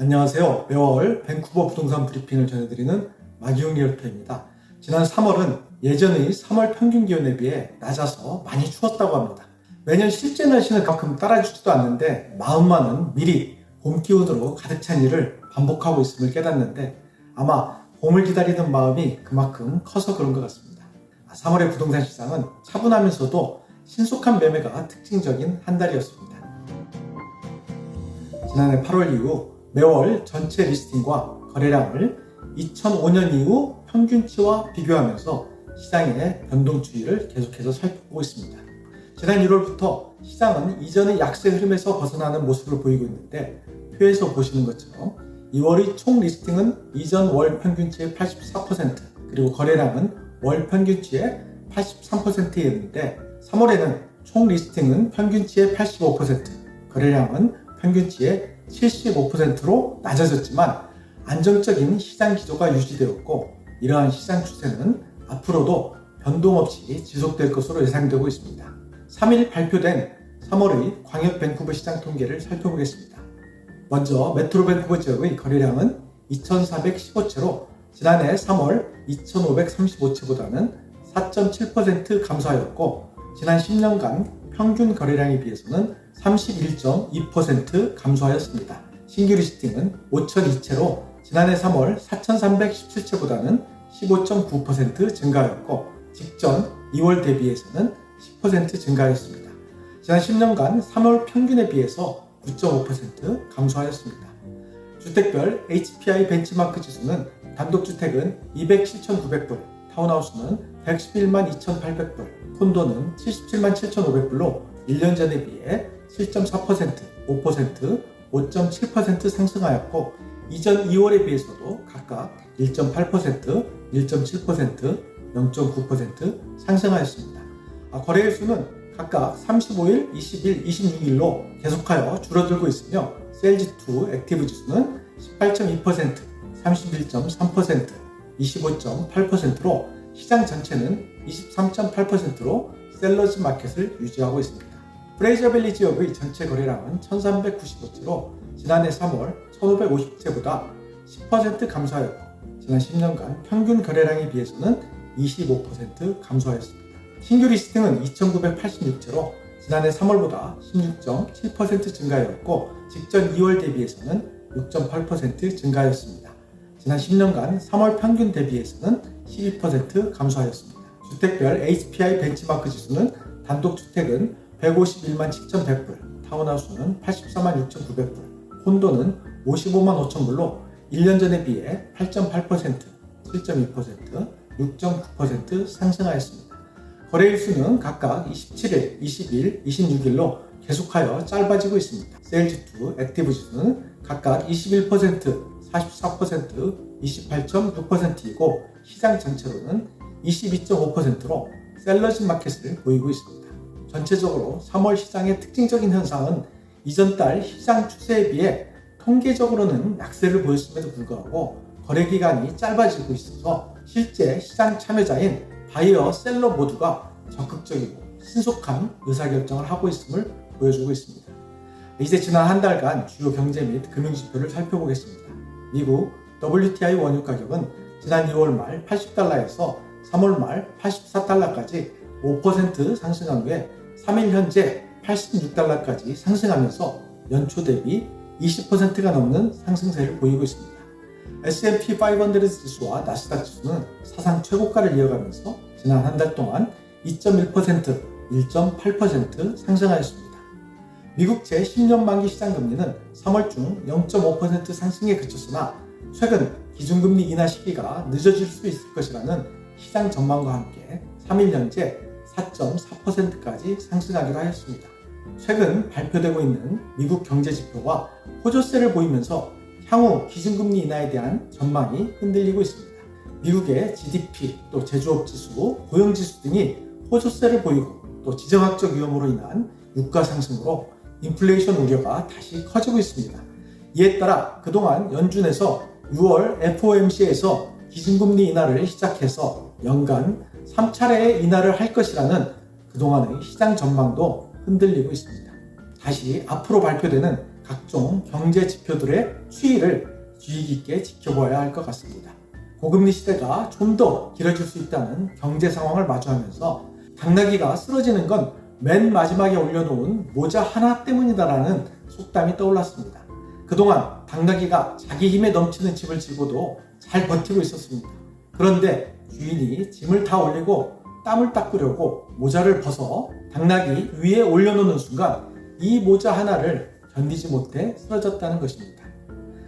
안녕하세요. 매월 밴쿠버 부동산 브리핑을 전해드리는 마기용 리얼터입니다. 지난 3월은 예전의 3월 평균 기온에 비해 낮아서 많이 추웠다고 합니다. 매년 실제 날씨는 그만큼 따라주지도 않는데 마음만은 미리 봄 기온으로 가득 찬 일을 반복하고 있음을 깨닫는데 아마 봄을 기다리는 마음이 그만큼 커서 그런 것 같습니다. 3월의 부동산 시장은 차분하면서도 신속한 매매가 특징적인 한 달이었습니다. 지난해 8월 이후 매월 전체 리스팅과 거래량을 2005년 이후 평균치와 비교하면서 시장의 변동추이를 계속해서 살펴보고 있습니다. 지난 1월부터 시장은 이전의 약세 흐름에서 벗어나는 모습을 보이고 있는데 표에서 보시는 것처럼 2월의 총 리스팅은 이전 월 평균치의 84% 그리고 거래량은 월 평균치의 83%였는데 3월에는 총 리스팅은 평균치의 85%, 거래량은 평균치의 75%로 낮아졌지만 안정적인 시장 기조가 유지되었고 이러한 시장 추세는 앞으로도 변동 없이 지속될 것으로 예상되고 있습니다. 3일 발표된 3월의 광역 밴쿠버 시장 통계를 살펴보겠습니다. 먼저 메트로 밴쿠버 지역의 거래량은 2,415채로 지난해 3월 2,535채보다는 4.7% 감소하였고 지난 10년간 평균 거래량에 비해서는 31.2% 감소하였습니다. 신규 리스팅은 5,002채로 지난해 3월 4,317채보다는 15.9% 증가하였고 직전 2월 대비해서는 10% 증가하였습니다. 지난 10년간 3월 평균에 비해서 9.5% 감소하였습니다. 주택별 HPI 벤치마크 지수는 단독주택은 207,900불, 타운하우스는 111만 2,800불, 콘도는 77만 7,500불로 1년 전에 비해 7.4%, 5%, 5.7% 상승하였고 이전 2월에 비해서도 각각 1.8%, 1.7%, 0.9% 상승하였습니다. 거래일 수는 각각 35일, 20일, 26일로 계속하여 줄어들고 있으며 세일즈2 액티브 지수는 18.2%, 31.3%, 25.8%로 시장 전체는 23.8%로 셀러즈 마켓을 유지하고 있습니다. 프레이저밸리 지역의 전체 거래량은 1395채로 지난해 3월 1550채보다 10% 감소하였고 지난 10년간 평균 거래량에 비해서는 25% 감소하였습니다. 신규 리스팅은 2986채로 지난해 3월보다 16.7% 증가하였고 직전 2월 대비해서는 6.8% 증가하였습니다. 지난 10년간 3월 평균 대비해서는 12% 감소하였습니다. 주택별 HPI 벤치마크 지수는 단독주택은 151만 7,100불, 타운하우스는 84만 6,900불, 콘도는 55만 5,000불로 1년 전에 비해 8.8%, 7.2%, 6.9% 상승하였습니다. 거래일수는 각각 27일, 20일, 26일로 계속하여 짧아지고 있습니다. 세일즈2 액티브 지수는 각각 21%, 44%, 28.6%이고 시장 전체로는 22.5%로 셀러즈 마켓을 보이고 있습니다. 전체적으로 3월 시장의 특징적인 현상은 이전 달 시장 추세에 비해 통계적으로는 약세를 보였음에도 불구하고 거래 기간이 짧아지고 있어서 실제 시장 참여자인 바이어, 셀러 모두가 적극적이고 신속한 의사결정을 하고 있음을 보여주고 있습니다. 이제 지난 한 달간 주요 경제 및 금융지표를 살펴보겠습니다. 미국 WTI 원유 가격은 지난 2월 말 80달러에서 3월 말 84달러까지 5% 상승한 후에 3일 현재 86달러까지 상승하면서 연초 대비 20%가 넘는 상승세를 보이고 있습니다. S&P 500 지수와 나스닥 지수는 사상 최고가를 이어가면서 지난 한 달 동안 2.1%, 1.8% 상승하였습니다. 미국 제10년 만기 시장금리는 3월 중 0.5% 상승에 그쳤으나 최근 기준금리 인하 시기가 늦어질 수 있을 것이라는 시장 전망과 함께 3일 현재 4.4%까지 상승하기로 하였습니다. 최근 발표되고 있는 미국 경제지표가 호조세를 보이면서 향후 기준금리 인하에 대한 전망이 흔들리고 있습니다. 미국의 GDP, 또 제조업지수, 고용지수 등이 호조세를 보이고 또 지정학적 위험으로 인한 유가 상승으로 인플레이션 우려가 다시 커지고 있습니다. 이에 따라 그동안 연준에서 6월 FOMC에서 기준금리 인하를 시작해서 연간 3차례의 인하를 할 것이라는 그동안의 시장 전망도 흔들리고 있습니다. 다시 앞으로 발표되는 각종 경제 지표들의 추이를 주의 깊게 지켜봐야 할 것 같습니다. 고금리 시대가 좀 더 길어질 수 있다는 경제 상황을 마주하면서 당나귀가 쓰러지는 건 맨 마지막에 올려놓은 모자 하나 때문이다라는 속담이 떠올랐습니다. 그동안 당나귀가 자기 힘에 넘치는 짐을 지고도 잘 버티고 있었습니다. 그런데 주인이 짐을 다 올리고 땀을 닦으려고 모자를 벗어 당나귀 위에 올려놓는 순간 이 모자 하나를 견디지 못해 쓰러졌다는 것입니다.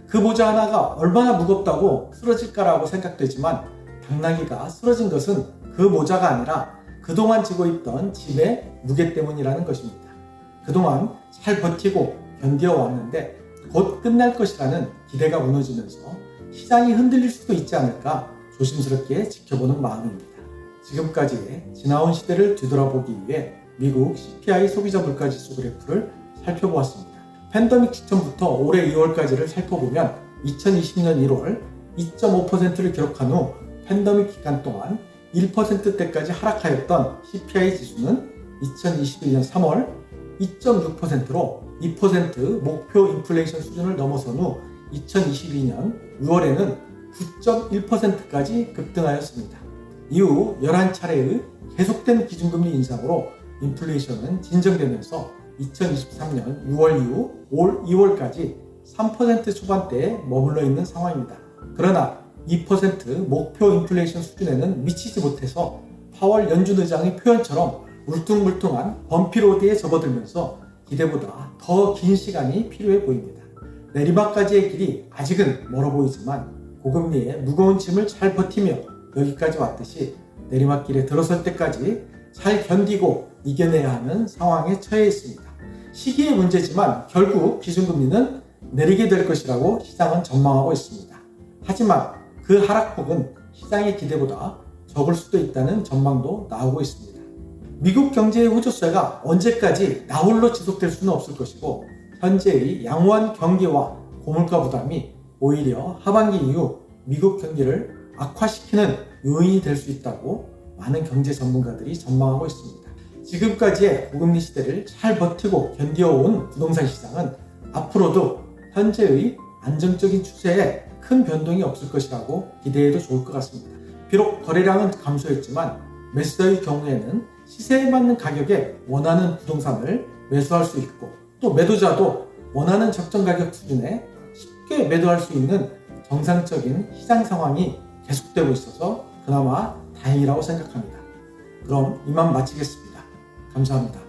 그 모자 하나가 얼마나 무겁다고 쓰러질까라고 생각되지만 당나귀가 쓰러진 것은 그 모자가 아니라 그동안 지고 있던 짐의 무게 때문이라는 것입니다. 그동안 잘 버티고 견디어 왔는데 곧 끝날 것이라는 기대가 무너지면서 시장이 흔들릴 수도 있지 않을까 조심스럽게 지켜보는 마음입니다. 지금까지의 지나온 시대를 뒤돌아보기 위해 미국 CPI 소비자 물가지수 그래프를 살펴보았습니다. 팬데믹 직전부터 올해 2월까지를 살펴보면 2020년 1월 2.5%를 기록한 후 팬데믹 기간 동안 1%대까지 하락하였던 CPI 지수는 2021년 3월 2.6%로 2% 목표 인플레이션 수준을 넘어선 후 2022년 6월에는 9.1%까지 급등하였습니다. 이후 11차례의 계속된 기준금리 인상으로 인플레이션은 진정되면서 2023년 6월 이후 올 2월까지 3% 초반대에 머물러 있는 상황입니다. 그러나 2% 목표 인플레이션 수준에는 미치지 못해서 파월 연준 의장의 표현처럼 울퉁불퉁한 범피로드에 접어들면서 기대보다 더 긴 시간이 필요해 보입니다. 내리막까지의 길이 아직은 멀어 보이지만 고금리의 무거운 짐을 잘 버티며 여기까지 왔듯이 내리막길에 들어설 때까지 잘 견디고 이겨내야 하는 상황에 처해 있습니다. 시기의 문제지만 결국 기준금리는 내리게 될 것이라고 시장은 전망하고 있습니다. 하지만 그 하락폭은 시장의 기대보다 적을 수도 있다는 전망도 나오고 있습니다. 미국 경제의 호조세가 언제까지 나홀로 지속될 수는 없을 것이고 현재의 양호한 경기와 고물가 부담이 오히려 하반기 이후 미국 경기를 악화시키는 요인이 될 수 있다고 많은 경제 전문가들이 전망하고 있습니다. 지금까지의 고금리 시대를 잘 버티고 견디어온 부동산 시장은 앞으로도 현재의 안정적인 추세에 큰 변동이 없을 것이라고 기대해도 좋을 것 같습니다. 비록 거래량은 감소했지만 매수자의 경우에는 시세에 맞는 가격에 원하는 부동산을 매수할 수 있고 또 매도자도 원하는 적정 가격 수준에 쉽게 매도할 수 있는 정상적인 시장 상황이 계속되고 있어서 그나마 다행이라고 생각합니다. 그럼 이만 마치겠습니다. 감사합니다.